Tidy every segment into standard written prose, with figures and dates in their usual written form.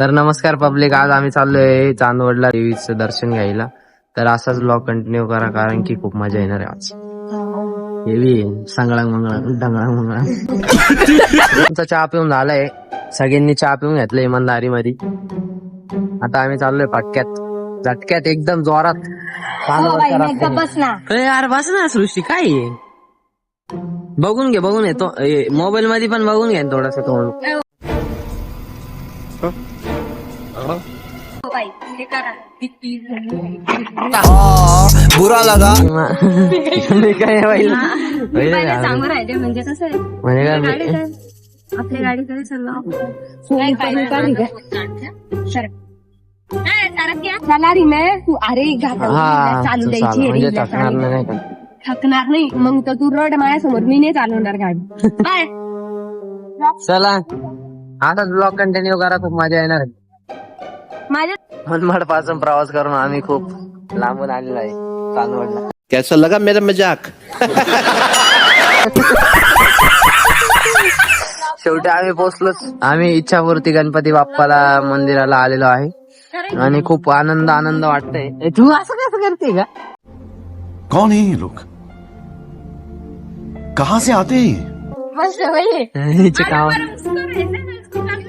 तर नमस्कार पब्लिक, आज आम्ही चाललोय चांदवडला देवीचं दर्शन घ्यायला. तर असाच ब्लॉग कंटिन्यू करा, कारण की खूप मजा येणार आहे आज. देवी सांगळांग मंगळांग ढंगळांग मंगळांग. तुमचा चहा पिऊन झालाय, सगळ्यांनी चहा पिऊन घेतलं इमानदारी मध्ये. आता आम्ही चाललोय पटक्यात झटक्यात एकदम जोरात. यार बस ना सृष्टी, काय आहे? बघून घे तो मोबाईल मध्ये पण बघून घे थोडस तोंड. बुरा लगा काय सांगू राहिले म्हणजे कसं आहे, म्हणजे काय आपल्या गाडीकडे चला तू. अरे चालू द्यायची म्हणजे थकणार नाही का? थकणार नाही मग तर तू रड माझ्यासमोर, मी नाही चालवणार गाडी. काय चला आता ब्लॉग कंटिन्यू करा, खूप मजा येणार आहे. माझ्या मनमाड पासून प्रवास करून आम्ही खूप लांबून आलेलो आहे चांदवडला. कैसा लगा मेरा मजाक? शेवटी आम्ही पोहोचलोच. आम्ही इच्छापूर्ती गणपती बाप्पाला मंदिराला आलेलो आहे आणि खूप आनंद वाटतंय. तू असं कसं करते का? कौन है ये लोग? कहाँ से आते हैं? हिचे काम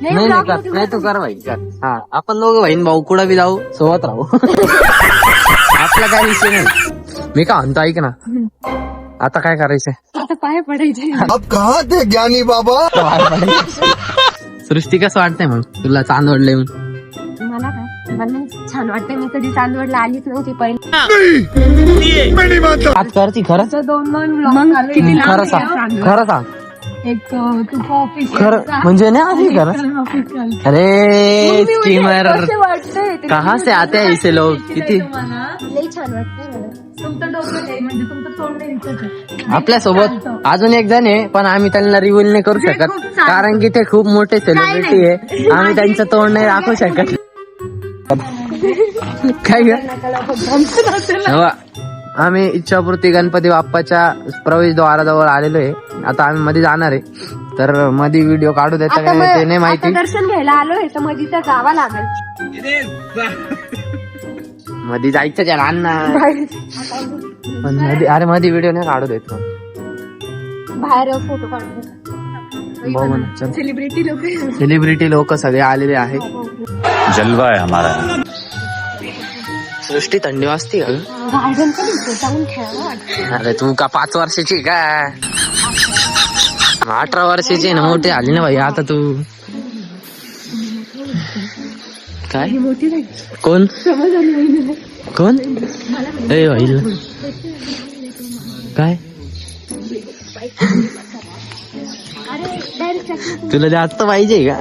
नाही तू कर भाई कर. हा आपण दोघं बहीण भाऊ कुठं बी जाऊ, सोबत राहू. आपला काय विषय नाही. मी का म्हणतो, ऐक ना, आता काय करायचंय? आता पाय पडायचे. अब कहाँ थे ज्ञानी बाबा? सृष्टी कसं वाटतंय मग तुला चांदवडला येऊन? मला काय, मला छान वाटतंय. मी कधी चांदवडला आलीच नव्हती पहिले. आज करती खरंच? 2 किती खरं सांग एक तू ऑफिस खरं म्हणजे नाही आधी खरं. अरे स्कीमर वाटतंय कहाँ से आते हैं ऐसे लोग? किती लई छान वाटतंय मला. तुमचं डोकं नाही म्हणजे तुमचं तोंड नाही. आपल्या सोबत अजून एक जण आहे, पण आम्ही त्यांना रिव्हील नाही करू शकत, कारण की ते खूप मोठे सेलिब्रिटी आहे. आम्ही त्यांचं तोंड नाही दाखवू शकत. काय ग? आम्ही इच्छापूर्ती गणपती बाप्पाच्या प्रवेशद्वाराजवळ आलेलो आहे. आता आम्ही मध्ये जाणार आहे, तर मध्ये व्हिडिओ काढू देता का नाही ते नाही माहिती. दर्शन घ्यायला आलोय तर मध्ये तर जावं लागेल. मध्ये जायचं त्या अण्णा, पण मध्ये व्हिडिओ नाही काढू देत. बाहेर फोटो काढतो. बघू ना, चल. सेलिब्रिटी सेलिब्रिटी लोक सगळे आलेले आहेत. जलवा है हमारा. सृष्टी थंडी वाजते का? गार्डन पण जाऊन खेळावं. अरे तू का 5 वर्षाची का? 18 वर्षाची आहे ना, मोठी आली ना भाई आता तू. काय मोठी नाही कोण समज आली कोण? ए भाई काय तुला जास्त पाहिजे का?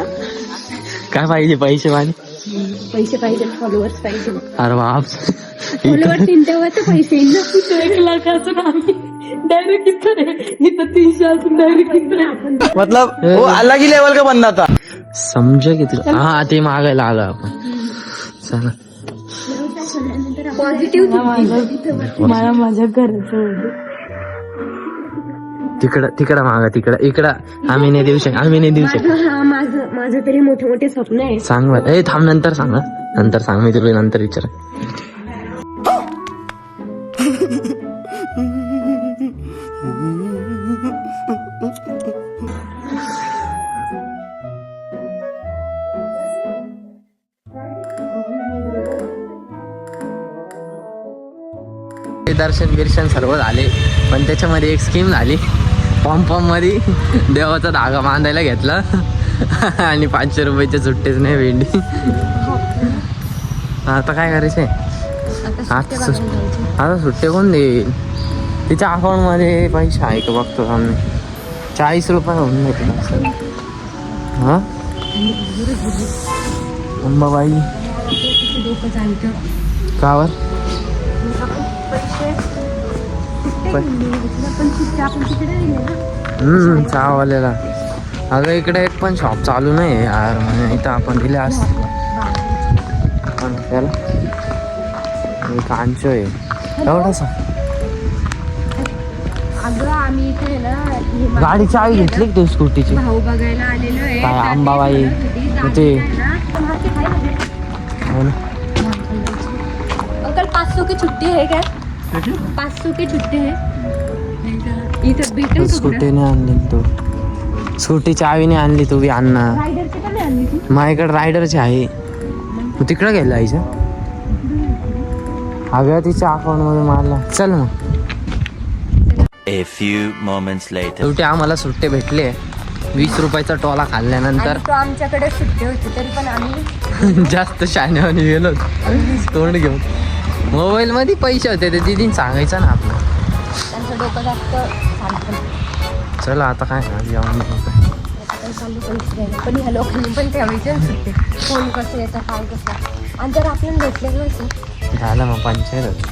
काय पाहिजे? पैसे पाहिजे, फॉलोअर्स पाहिजे. अरे बाप, फॉलोअर्स तेव्हा तर पैसे येईल ना. 1 लाख असून आम्ही डायरेक्ट इथं 300 असून डायरेक्ट मतलब वो अलग ही लेवल का बंदा था. समज की तुला. हा ते मागायला आलो आपण. चला पॉझिटिव्ह. मला माझ्या घरचं तिकडं मागा, इकडं आम्ही नाही देऊ शकत. हा माझं तरी मोठे स्वप्न आहे. सांग बरं. ए थांब, नंतर सांग. मी तुला नंतर विचार. दर्शन सर्व झाले, पण त्याच्यामध्ये एक स्कीम झाली. पॉम्पॉम मध्ये देवाचा धागा बांधायला घेतला आणि 500 रुपयाचे सुट्टेच नाही भेंडी. आता काय करायचंय? आता सुट्टे कोण देईल? तिच्या अकाउंट मध्ये पैसे आहे का बघतो सामने. 40 रुपये होऊन नाही. हा अंबाबाई कावर चहावाल्याला. अगं इकडे एक पण शॉप चालू नाही यार, म्हणजे इथं आपण दिले असते. त्याला कांचो आहे एवढासा. अगं आम्ही इथे ना गाडी चावी घेतली की तू स्कूटीची? भाऊ बघायला आलेलो आहे. काय अंबाबाई ते हो ना. अंकल 500 की छुट्टी है क्या? 500 की छुट्टी है इथं भेटेल का? स्कूटीने आणली तू, स्कूटी चावीने आणली तू बी अण्णा. रायडरची पण नाही आणली तू? माझ्याकडे रायडरची आहे. तू तिकडं गेला आईच्या अगं तिच्या अकाउंट मध्ये मारला. चल मग. A few moments later. शेवटी आम्हाला सुट्टे भेटले. 20 रुपयाचा टोला खाल्ल्यानंतर आणि तो आमच्याकडे सुट्टी होती तरी पण आम्ही जास्त शाण्यावानी गेलो तोंड घेऊन. मोबाईल मध्ये पैसे होते ते दिदीने सांगायचं ना आपलं. त्यांचं डोकं जास्त चालतं. चला आता काय जेवण काही चालू पैसे द्यायला पण ह्या लोकांनी पण ठेवायचे ना सुट्टे. फोन कसं येतं काय कसं आणि जर आपल्याला भेटले नसतं झालं मग पंचायत होती.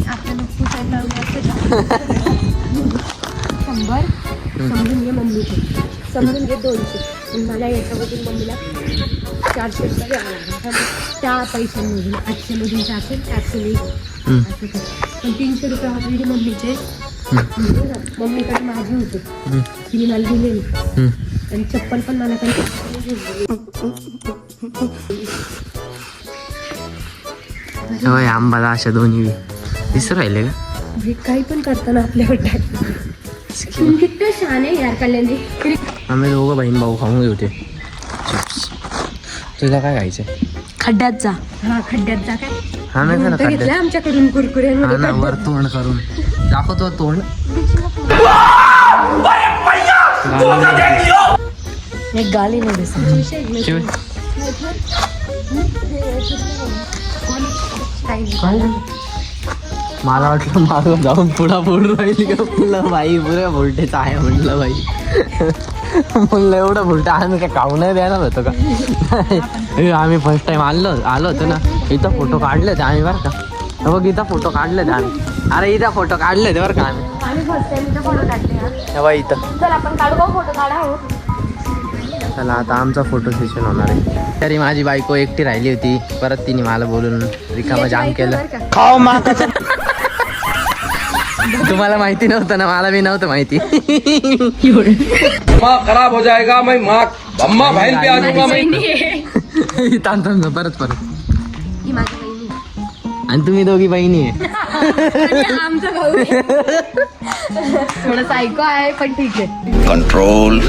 आपल्याला पुसायला 100 समजून घे मम्मीचे, समजून घे 200 पण मला याच्यामधून मम्मीला 400 रुपये द्यावं लागेल. त्या पैशांमधून 800 मधून 400 400 असं कर. पण 300 रुपये ऑलरेडी मम्मीचे मम्मीकडे माझे होते तिने मला दिलेली आणि चप्पल पण मला काही होय आंबाला अशा दोन्ही दिसू राहिले का? जे काही पण करताना आपल्यावर टाकतो. तुम्ही किती छान आहे यार कल्याणी. आम्ही दोघं बहीण भाऊ खाऊन घेते चिप्स. तुला काय खायचंय? खड्ड्यात जा. हा खड्ड्यात जा काय हा नाही ना घेतलं खड्ड्यात. आमच्याकडून कुरकुऱ्यांमध्ये हा ना वर तोंड करून दाखवतो तोंड. एक गाली नाही दिसत. शिव. मला वाटलं मागं जाऊन पुढा पुढ राहिली का म्हणलं बाई पुऱ्या भुलटेच आहे म्हणलं बाई. म्हणलं एवढं भुलटा आम्ही काय खाऊ नाही देणार होतो का? आम्ही फर्स्ट टाइम आलो होतो ना इथं फोटो काढले होते आम्ही बरं का. बघ इथं फोटो काढले होते आम्ही. अरे इथं फोटो काढले होते बरं का आम्ही. आम्ही फर्स्ट टाइम फोटो काढले. तेव्हा इथं चल आपण काढू का फोटो काढा हो. चला आता आमचा फोटो सेशन होणार आहे. तरी माझी बायको एकटी राहिली होती. परत तिने मला बोलून रिकामा जाम केलं. खाओ माँ कसम. तुम्हाला माहिती नव्हतं ना, मला बी नव्हतं माहिती. खराब हो जाएगा मैं माँ अम्मा बहन पे आ जाऊंगा मैं. थांब परत ही माझी बहिणी आहे. आणि तुम्ही दोघी बहिणी आहे. आणि आमचा भाऊ आहे. थोडं सायको आहे पण ठीक आहे. कंट्रोल.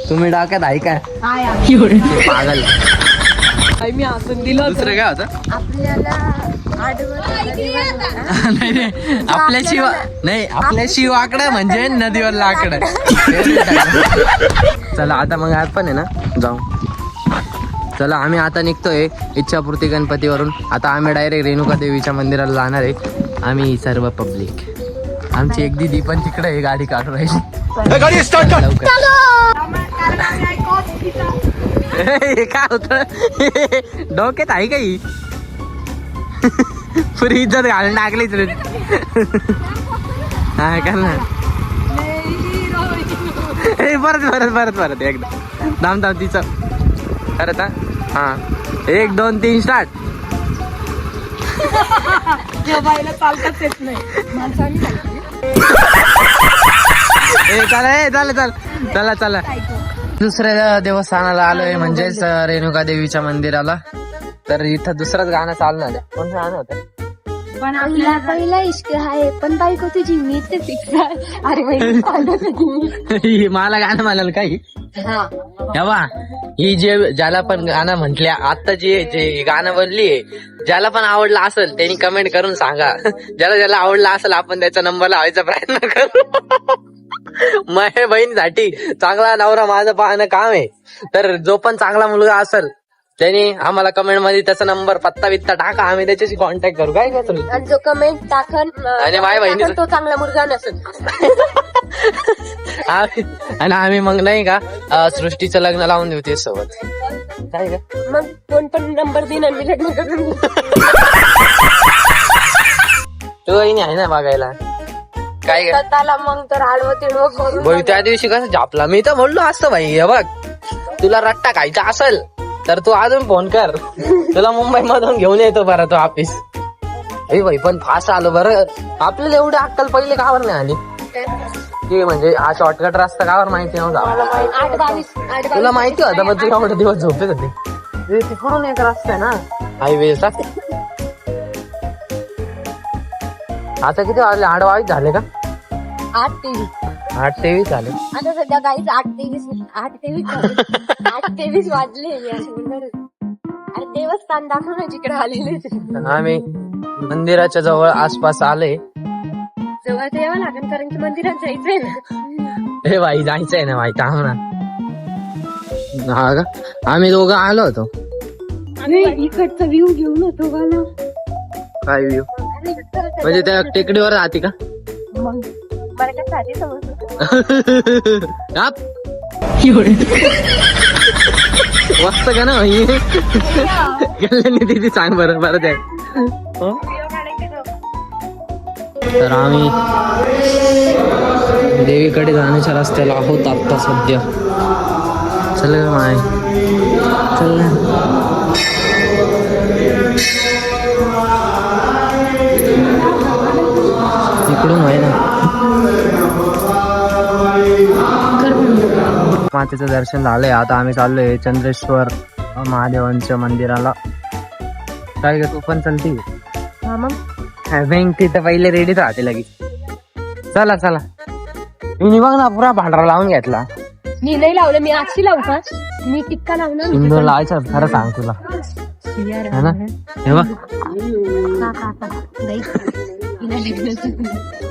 तुम्ही डाक्यात आहे काय? हाय आहे. पागल. मी हसून दिलं दुसरं काय होतं? आपल्याला नाही नाही आपल्या आकडा म्हणजे नदीवर लाकडं. चला आता मग आज पण आहे ना जाऊ. चला आम्ही आता निघतोय इच्छापूर्ती गणपतीवरून. आता आम्ही डायरेक्ट रेणुका देवीच्या मंदिराला जाणार आहे. आम्ही सर्व पब्लिक. आमची एक दिदी पण तिकडे आहे गाडी काढून राहिली. गाड़ी स्टार्ट कर. हे काय होत डोक्यात आहे काही पुरी इज्जत घालून टाकलीच रे. हा कर ना. परत एकदा दाम तिचं परत. हा 1 2 3 स्टार्ट. चालताच येत नाही. चला दुसऱ्या देवस्थानाला आलोय म्हणजेच रेणुका देवीच्या मंदिराला. तर इथं दुसरंच गाणं चालणार आहे. कोणतं गाणं होतं? पण आपला पहिला इश्क आहे पण बायको तुझी मी ते फिक्स आहे. अरे बाई मला गाणं म्हणाल काही तेव्हा ही जे ज्याला पण गाणं म्हटल्या आता जे गाणं बनलीये ज्याला पण आवडलं असेल त्यांनी कमेंट करून सांगा. ज्याला आवडलं असेल आपण त्याचा नंबर लावायचा प्रयत्न करू. माझ्या बहिणीसाठी चांगला नवरा माझं पाहणं काम आहे. तर जो पण चांगला मुलगा असेल त्यांनी आम्हाला कमेंट मध्ये त्याचा नंबर पत्ता बित्ता टाका. आम्ही त्याच्याशी कॉन्टॅक्ट करू. काय काय तुला आणि जो कमेंट टाकन आणि माझ्या बहिणीचं तो चांगला मुलगा नसेल. आणि आम्ही मग नाही का सृष्टीचं लग्न लावून देऊ ते सोबत. काय का मग कोण पण नंबर देईन आणि मी लग्न करून घेईन. तू बहिणी आहे ना बघायला. काय का स्वतःला मग तर आडवं तिडवं करून भाई त्या दिवशी कसं झापला. मी तर बोललो असतो भाई हे बघ तुला रट्टा खायचा असेल तर तू अजून फोन कर. तुला मुंबई मधून घेऊन येतो बरं तो ऑफिस. भाई पण फास्ट आलो बरं. आपल्याला एवढी अक्कल पहिले कावर नाही आली की म्हणजे हा शॉर्टकट रस्ता कावर माहिती नव्हता. 8-22 तुला माहिती होता पण तू एवढे दिवस झोपेत होते. तिकडून एक रस्ता आहे ना हायवेचा. आता किती वाजले? 8 झाले का? 8:23 झाले. आता सध्या गाईच 8:23 वाजले. आणि देवस्थान दाखवून जिकडे आलेले आम्ही मंदिराच्या जवळ आसपास आले. जवळ तर यावं लागेल कारण की मंदिरात जायचंय ना. हे बाई जायचंय ना बाई, थांब ना. हा का? आम्ही दोघं आलो होतो. आम्ही इकडचा व्ह्यू घेऊन होतो गाला. काय व्ह्यू म्हणजे त्या टेकडीवर राहते का? मग मला काय साधी समजत. मस्त का ना भाई? गेल्याने तिथे सांग बरं बरं द्या. तर आम्ही देवीकडे जाण्याच्या रस्त्याला आहोत आता सध्या. चल ग माय, चल ना. इकडून आहे ना. मातेचं दर्शन झालंय. आता आम्ही चाललोय चंद्रेश्वर महादेवांच्या मंदिराला. काय ग, तू पण चलती? हा मग बँक तिथं पहिले रेडीच राहते लगेच. चला चला. मी बघ ना पुरा भांडारा लावून घेतला. मी नाही लावलं. मी आजची लावू का? मी टिक्का लावणार. इंदोर लावायचं खरं सांग तुला, है ना? हे बघ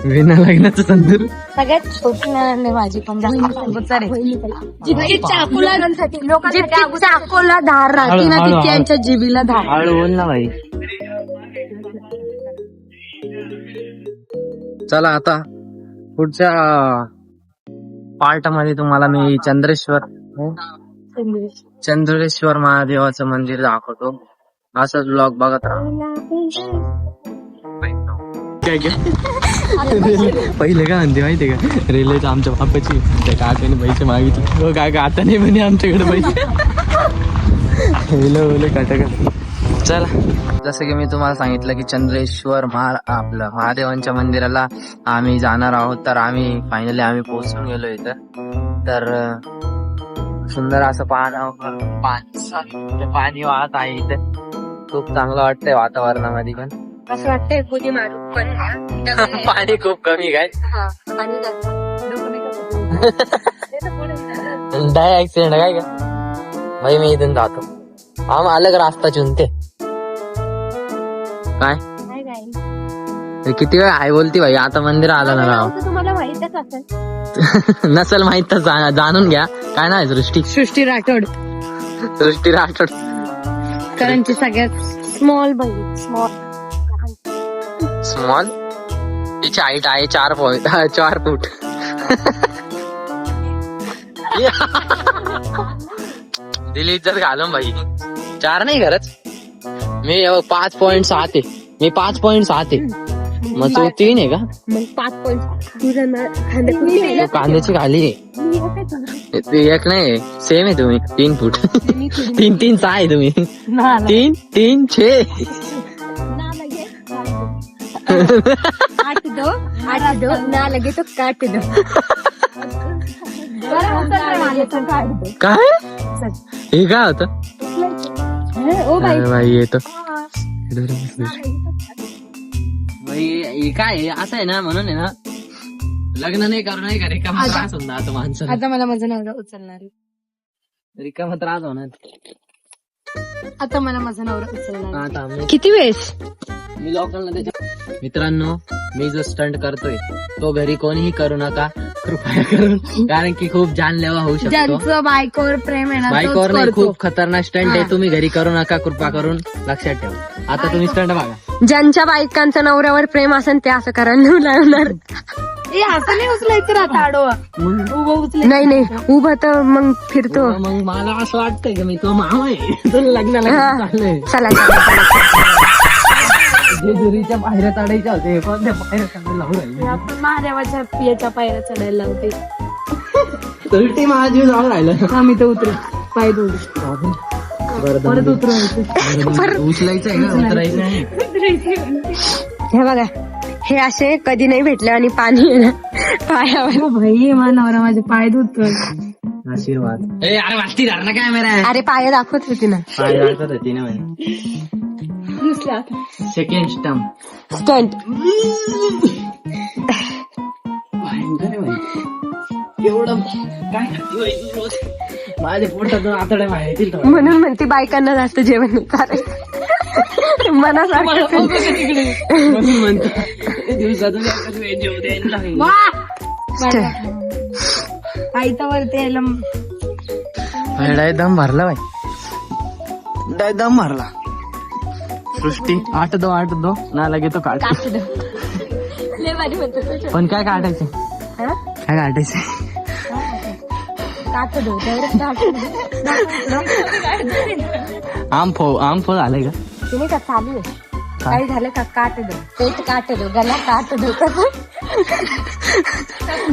विना लग्नाचं तंदूर. सगळ्यात छोटी नाही माझी पण जितकी चाकूला चाकूला धार राहते ना तितकी यांच्या जिबीला धार. हळू बोल ना भाई. चला आता पुढच्या पार्ट मध्ये तुम्हाला मी चंद्रेश्वर महादेवाचं मंदिर दाखवतो. असाच ब्लॉग बघत राहा. पहिले काय म्हणते माहितीये का? रेल्वेचं आमच्या बापाची त्या काकाने पैसे मागितले. काका आता नाही म्हणे आमच्याकडे पैसे. चला, जसं की मी तुम्हाला सांगितलं की चंद्रेश्वर आपलं महादेवांच्या मंदिराला आम्ही जाणार आहोत. तर आम्ही फायनली पोहोचून गेलो इथं. तर सुंदर असं पाणी वाहत आहे इथं. खूप चांगलं वाटतंय वातावरणामध्ये पण. असं वाटतंय कुणी मारू पण पाणी खूप कमी काय डाय ऍक्सिडेंट काय का भाई. मी इथून जातो. हम अलग रास्ता चुनते. काय किती वेळ आहे बोलती भाई. आता मंदिर आलं ना राव. तुम्हाला माहितच असेल. नसेल माहित तर जाणून घ्या. काय नाही सृष्टी राठोड. करणची सगळ्यात स्मॉल बहीण. स्मॉल तिची हाईट आहे 4 फूट. दिली इज्जत घालून भाई. 4 नाही खरंच. मी 5.7 आहे. मी 5.7 आहे. मग तू 3 आहे का? मग 5 कांद्याची खाली आहे. एक नाही सेम आहे तुम्ही. 3 फूट. 3 6 आहे तुम्ही. 3 6. 8 ना लगे तो काट दो. काय हे काय होतं? ओ बाई येतो काय असं आहे ना. म्हणून आहे ना लग्न नाही करू नाही का रिकामा त्रास होणार आता माणसाला. आता मला माझा नवरा उचलणार. रिकामा त्रास होणार. आता मला माझा नवरा उचलणार. आता किती वेळेस मी लोकांना त्याच्या मित्रांनो मी जो स्टंट करतोय तो घरी कोणीही करू नका कृपया करून. कारण की खूप जानलेवा होऊ शकतो. ज्यांचं बायकोवर प्रेम आहे ना बायकोवर नाही. खूप खतरनाक स्टंट आहे. तुम्ही घरी करू नका कृपा करून. लक्षात ठेवा. आता तुम्ही स्टंट बघा. ज्यांच्या बायकांचं नवऱ्यावर प्रेम असेल ते असं करायला लागणार. असं नाही उचलायचं राहता आडवा. नाही नाही उभं तर मग फिरतो. मग मला असं वाटतंय की मी तो मामा आहे. तुला लग्नाला चाललंय. चला जेजुरीच्या पायऱ्या चढायच्या होते. कोणत्या पायऱ्या चढायला लावून आपण महादेवाच्या पियाच्या पायऱ्या चढायला लावते. उलटी महाजीव जाऊन राहिलं. आम्ही तर उतरू पाय दूर परत उचलायचं आहे का उतरायचं आहे? हे बघा हे असे कधी नाही भेटले आणि पाणी आहे ना पायावर. भाई मा नवरा माझे पाय धुतोय. आशीर्वाद. ए अरे वाटती धर ना कॅमेरा. अरे पाय दाखवत होती ना. पाय दाखवत होती ना म्हणे. दुसरा सेकंड स्टंप. स्टंट. एवढं काय माझ्या पोटातून आतड्या बाहेर. म्हणून म्हणते बायकांना जास्त जेवण नाही करायचं. मनासारखं म्हणतो दिवसातून एकच वेळ जेवू द्यायला लागेल. डाय दम भरला बाई. डाय दम भरला. सृष्टी आठ दो ना लगे तो काट. लय भारी म्हणतो. पण काय काटायचं. हा? काय काटायचं. काट दो आम फळ आलंय का. तुम्ही का चालू आहे. काय झालं का काट दो. पेट काट दो. गला काट दो.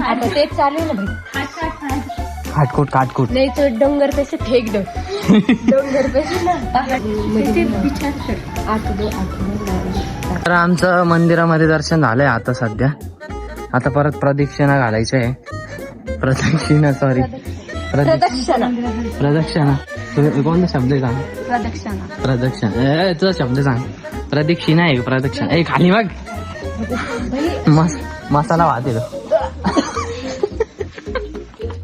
आता तेच चालू आहे ना भाई. काटकोट नाही तो डोंगर पैसे फेक दो. डोंगर पैसे ना विचार कर. आठ दो. तर आमचं मंदिरामध्ये दर्शन झालंय आता सध्या. आता परत प्रदक्षिणा घालायची आहे. प्रदक्षिणा सॉरी प्रदक्षिणा कोणता शब्द आहे सांग. प्रदक्षिणा तुझा शब्द सांग. प्रदक्षिणा आहे प्रदक्षिणा. ए खाली बघ. मसाला वाहते तो.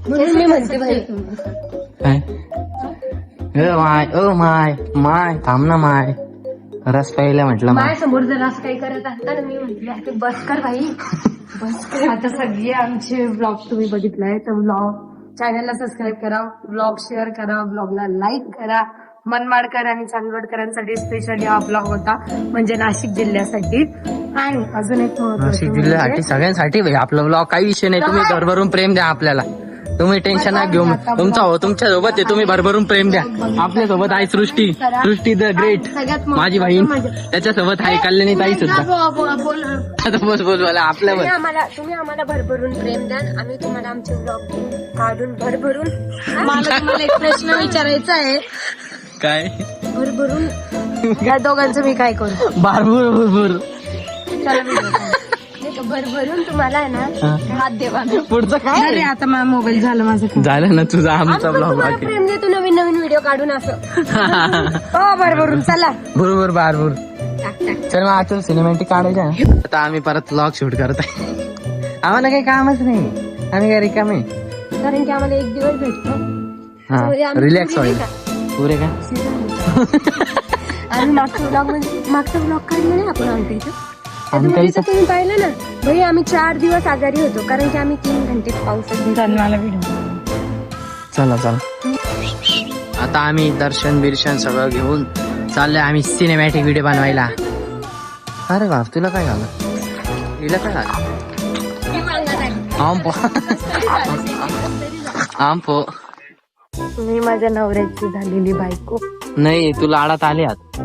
म्हणून मी म्हणते भाई माय थांब ना माय. रस प्यायला म्हटलं माझ्या समोर जर असं काही करत असता ना मी म्हटलं बस कर भाई बस कर. आता सगळे आमचे ब्लॉग तुम्ही बघितलाय तर ब्लॉग चॅनलला सबस्क्राईब करा. ब्लॉग शेअर करा. ब्लॉगला लाईक करा. मनमाडकर आणि चांदवडकरांसाठी स्पेशली हा ब्लॉग होता म्हणजे नाशिक जिल्ह्यासाठी. आणि अजून एक नाशिक जिल्ह्यासाठी सगळ्यांसाठी भाई आपला ब्लॉग. काही विषय नाही. तुम्ही भरभरून प्रेम द्या आपल्याला. तुम्ही टेन्शन ना घेऊ. तुमच्या सोबत आहे. तुम्ही भरभरून प्रेम द्या. आपल्या सोबत आहे सृष्टी द ग्रेट माझी बहीण. त्याच्यासोबत आहे कल्याणी ताई सुद्धा. आता बोल बोला आपल्यावर. तुम्ही आम्हाला भरभरून प्रेम द्या. आम्ही तुम्हाला आमचे ब्लॉग काढून भरभरून. मला तुम्हाला एक प्रश्न विचारायचा आहे. काय भरभरून या दोघांचं मी काय करू. भरभूर भरभरून तुम्हाला आहे ना हात देवा. पुढचं काय. अरे आता माझा मोबाईल झालं माझं. झालं ना तुझा आमचा ब्लॉग बाकी. प्रेम देतो नवीन नवीन व्हिडिओ काढून असं. हो भरभरून चला. बरोबर बारबूर. चल मग आता सिनेमॅटिक काढायचं. आता आम्ही परत ब्लॉग शूट करत आहे. आम्हाला काही कामच नाही. आम्ही काय रिकामे. कारण की आम्हाला एक दिवस भेटतो. हा रिलॅक्स होईल. पुरे का. आणि मागचा ब्लॉग काढला नाही आपण आमच्या इथं. तुम्ही पाहिलं ना भाई आम्ही 4 दिवस आजारी होतो कारण की आम्ही 3 घंटे पावसात. चला आता आम्ही दर्शन बिर्शन सगळं घेऊन चाललोय आम्ही सिनेमॅटिक व्हिडिओ बनवायला. अरे बाप तुला काय झालं. हिला काय झालं. आंपो मी माझ्या नवऱ्याची झालेली बायको. नाही तुला आडात आली आत.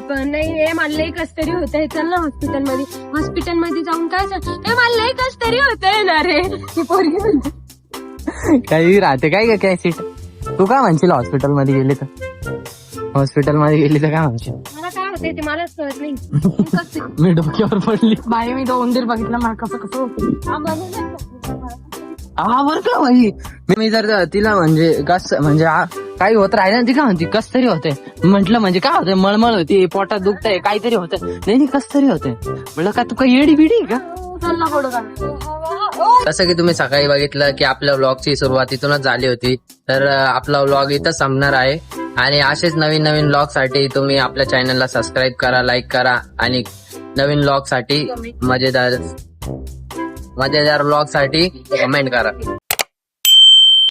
पण नाही हे मला कस तरी होत आहे. चल ना हॉस्पिटल मध्ये जाऊन काय सांग. मला कस तरी होत आहे ना रे. ती पोरगी म्हणते काही राहते काय का कॅसेट. तू काय म्हणशील हॉस्पिटल मध्ये गेली तर. हॉस्पिटल मध्ये गेली तर काय म्हणशील. मला काय होतंय ते मलाच कळत नाही. मी डोक्यावर पडली. बाई मी तो उंदीर बघितला मला कसं होतं. हा बर का भाई. मी जर तिला म्हणजे काही होत राहिलं ना ती काय म्हणते कस तरी होतंय. म्हंटल म्हणजे काय होतंय. मळमळ होती पोटात दुखतंय काहीतरी होतंय. नाही कस तरी होतंय. म्हणलं का तू काही येडी बिडी का. जसं की तुम्ही सकाळी बघितलं की आपल्या व्लॉगची सुरुवात इथूनच झाली होती. तर आपला व्लॉग इथं संपणार आहे. आणि असेच नवीन नवीन व्लॉग साठी तुम्ही आपल्या चॅनलला सबस्क्राईब करा. लाईक करा. आणि नवीन व्लॉग साठी मजेदार व्लॉग साठी कमेंट करा.